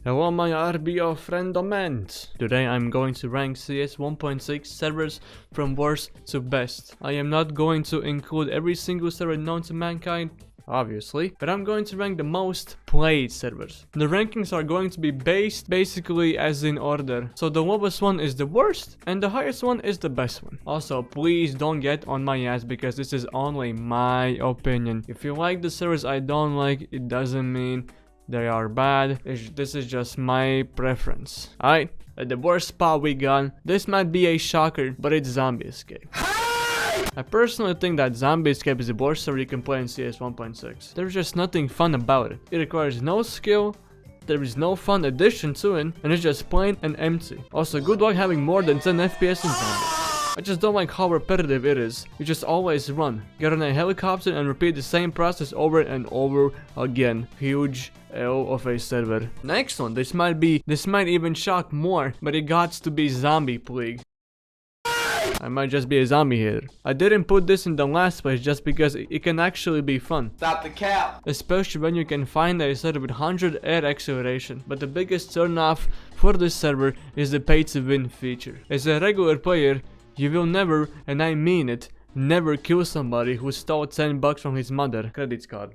Hello my RBO friendomens. Today I'm going to rank CS 1.6 servers from worst to best. I am not going to include every single server known to mankind, obviously, but I'm going to rank the most played servers. The rankings are going to be based basically as in order. So the lowest one is the worst and the highest one is the best one. Also, please don't get on my ass because this is only my opinion. If you like the servers I don't like, it doesn't mean they are bad. This is just my preference. Alright, at the worst spot we got, this might be a shocker, but it's Zombie Escape. I personally think that Zombie Escape is the worst server you can play in CS 1.6. There's just nothing fun about it. It requires no skill, there is no fun addition to it, and it's just plain and empty. Also, good luck having more than 10 FPS in Zombie. I just don't like how repetitive it is. You just always run, get on a helicopter and repeat the same process over and over again. Huge L of a server. Next one, this might even shock more, but it got to be Zombie Plague. I might just be a zombie here. I didn't put this in the last place just because it can actually be fun. Stop the cap! Especially when you can find a server with 100 air acceleration. But the biggest turnoff for this server is the pay to win feature. As a regular player, you will never, and I mean it, never kill somebody who stole 10 bucks from his mother credit card.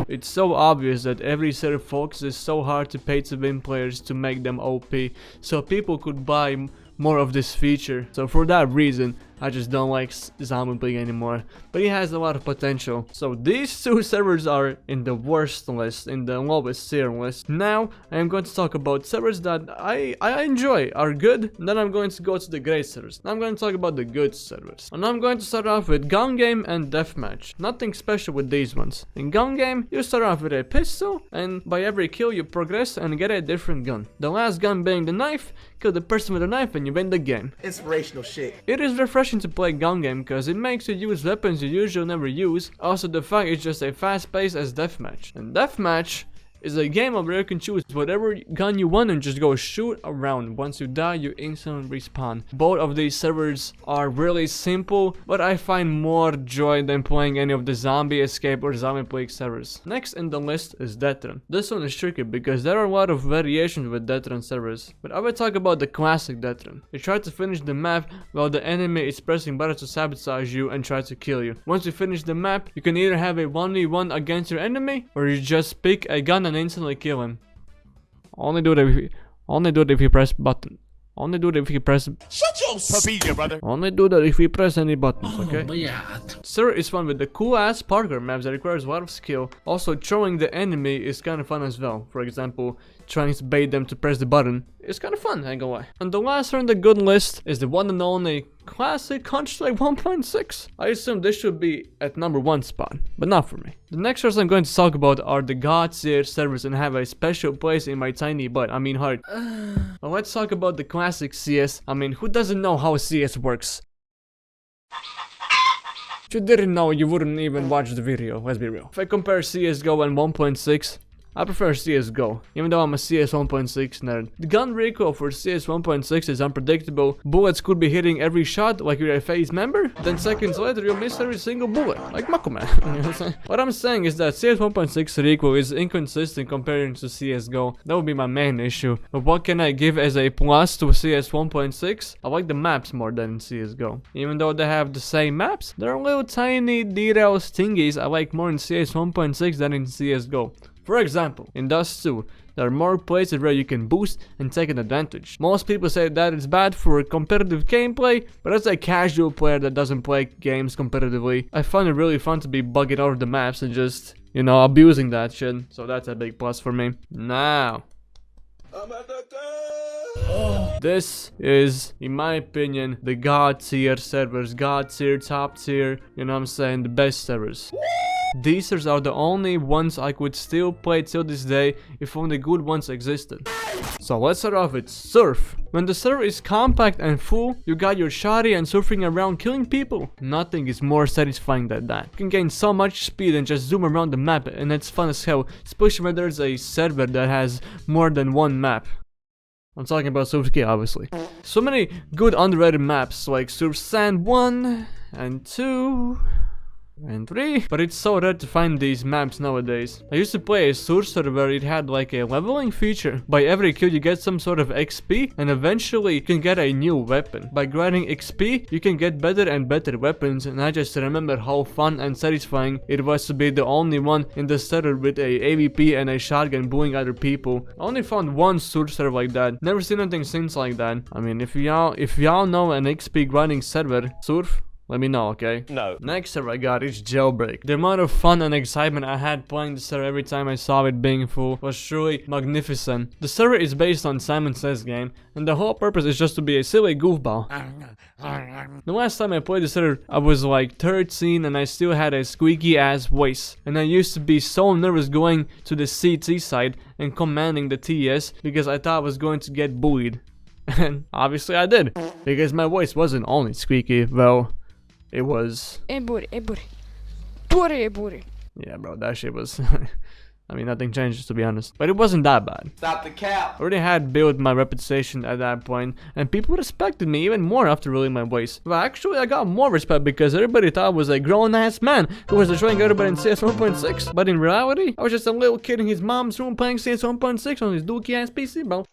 It's so obvious that every server focuses so hard to pay to win players to make them OP, so people could buy more of this feature. So for that reason, I just don't like Zombie Plague anymore, but it has a lot of potential. So these two servers are in the worst list, in the lowest tier list. Now I am going to talk about servers that I enjoy, are good. Then I'm going to go to the great servers. Now I'm going to talk about the good servers. And I'm going to start off with gun game and deathmatch. Nothing special with these ones. In gun game, you start off with a pistol, and by every kill you progress and get a different gun. The last gun being the knife, kill the person with a knife and you win the game. Inspirational shit. It is refreshing to play gun game because it makes you use weapons you usually never use. Also, the fact it's just a fast pace as deathmatch. And deathmatch is a game where you can choose whatever gun you want and just go shoot around. Once you die, you instantly respawn. Both of these servers are really simple, but I find more joy than playing any of the Zombie Escape or Zombie Plague servers. Next in the list is Death Run. This one is tricky because there are a lot of variations with Death Run servers, but I will talk about the classic Death Run. You try to finish the map while the enemy is pressing buttons to sabotage you and try to kill you. Once you finish the map, you can either have a 1v1 against your enemy, or you just pick a gun and instantly kill him. Only do it if you press button. Only do it if you press. Shut your papiga, brother. Only do that if you press any buttons, okay? Oh, yeah. Sir is fun with the cool ass parkour maps that requires a lot of skill. Also, throwing the enemy is kind of fun as well. For example, trying to bait them to press the button is kind of fun, I ain't gonna lie. And the last one on the good list is the one and only classic Counter-Strike 1.6. I assume this should be at #1 spot, but not for me. The next servers I'm going to talk about are the God tier servers and have a special place in my tiny butt, I mean heart. Well, let's talk about the classic CS. I mean, who doesn't know how CS works? If you didn't know, you wouldn't even watch the video, let's be real. If I compare CSGO and 1.6, I prefer CSGO, even though I'm a CS 1.6 nerd. The gun recoil for CS 1.6 is unpredictable. Bullets could be hitting every shot like you're a FaZe member, then seconds later you'll miss every single bullet, like Makuman. You know what I'm saying? What I'm saying is that CS 1.6 recoil is inconsistent comparing to CSGO. That would be my main issue. But what can I give as a plus to CS 1.6? I like the maps more than in CSGO. Even though they have the same maps, there are little tiny details thingies I like more in CS 1.6 than in CSGO. For example, in Dust 2, there are more places where you can boost and take an advantage. Most people say that it's bad for competitive gameplay, but as a casual player that doesn't play games competitively, I find it really fun to be bugging out of the maps and just, you know, abusing that shit. So that's a big plus for me. Now, this is, in my opinion, the God tier servers. God tier, top tier, you know what I'm saying, the best servers. These servers are the only ones I could still play till this day if only good ones existed. So let's start off with Surf. When the server is compact and full, you got your shotty and surfing around killing people. Nothing is more satisfying than that. You can gain so much speed and just zoom around the map, and it's fun as hell, especially when there's a server that has more than one map. I'm talking about Surf K, obviously. So many good underrated maps like Surf Sand 1 and 2. and 3. But it's so rare to find these maps nowadays. I used to play a sorcerer where it had like a leveling feature. By every kill you get some sort of XP, and eventually you can get a new weapon. By grinding XP, you can get better and better weapons, and I just remember how fun and satisfying it was to be the only one in the server with a AVP and a shotgun bullying other people. I only found one sorcerer like that. Never seen anything since like that. I mean, if y'all know an XP grinding server, surf, let me know, okay? No. Next server I got is Jailbreak. The amount of fun and excitement I had playing the server every time I saw it being full was truly magnificent. The server is based on Simon Says game, and the whole purpose is just to be a silly goofball. The last time I played the server, I was like 13 and I still had a squeaky ass voice. And I used to be so nervous going to the CT side and commanding the TS because I thought I was going to get bullied. And obviously I did, because my voice wasn't only squeaky, well, it was... Yeah, bro, that shit was... I mean, nothing changed, to be honest. But it wasn't that bad. Stop the cap. I already had built my reputation at that point, and people respected me even more after ruling my voice. Well, actually, I got more respect because everybody thought I was a grown-ass man who was destroying everybody in CS 1.6. But in reality, I was just a little kid in his mom's room playing CS 1.6 on his dookie-ass PC, bro.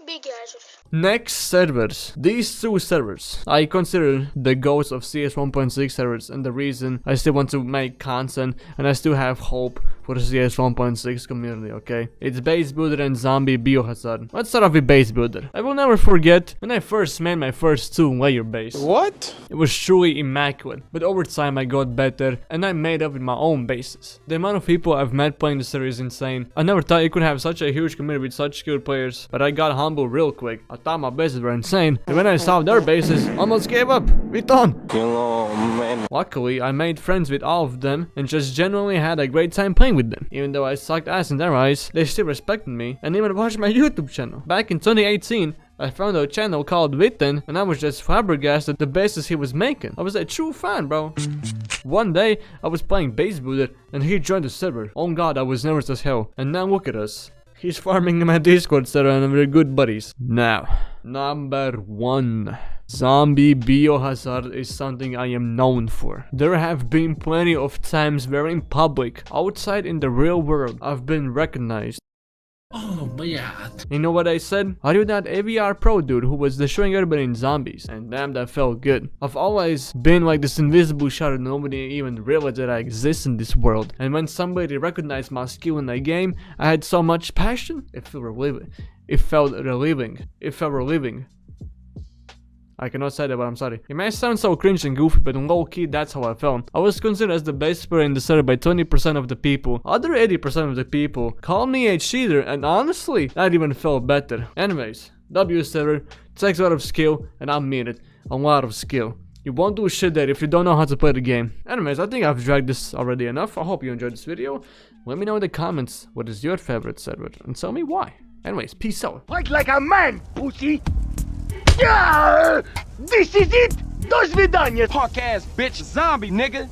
Big guys. Next servers. These two servers I consider the ghosts of CS 1.6 servers, and the reason I still want to make content and I still have hope for the CS 1.6 community, okay? It's Base Builder and Zombie Biohazard. Let's start off with Base Builder. I will never forget when I first made my first 2-layer base. What? It was truly immaculate, but over time I got better and I made up with my own bases. The amount of people I've met playing the server is insane. I never thought you could have such a huge community with such skilled players, but I got humble real quick. I thought my bases were insane, and when I saw their bases, almost gave up. We done. Luckily, I made friends with all of them and just genuinely had a great time playing with them. Even though I sucked ass in their eyes, they still respected me and even watched my YouTube channel. Back in 2018, I found a channel called Witten, and I was just flabbergasted at the bases he was making. I was a true fan, bro. One day, I was playing Base Builder, and he joined the server. Oh god, I was nervous as hell. And now look at us. He's farming in my Discord server and we're good buddies. Now, number 1. Zombie Biohazard is something I am known for. There have been plenty of times where in public, outside in the real world, I've been recognized. Oh my god. You know what I said? Are you that av.r.r.PRO dude who was destroying everybody in zombies? And damn, that felt good. I've always been like this invisible shadow, nobody even realized that I exist in this world. And when somebody recognized my skill in a game, I had so much passion, it felt relieving. It felt relieving. I cannot say that, but I'm sorry. It may sound so cringe and goofy, but low-key, that's how I felt. I was considered as the best player in the server by 20% of the people. Other 80% of the people called me a cheater, and honestly, that even felt better. Anyways, W server takes a lot of skill, and I mean it, a lot of skill. You won't do shit there if you don't know how to play the game. Anyways, I think I've dragged this already enough. I hope you enjoyed this video. Let me know in the comments what is your favorite server, and tell me why. Anyways, peace out. Fight like a man, pussy! Yeah! This is it! До свидания! Punk ass bitch zombie, nigga.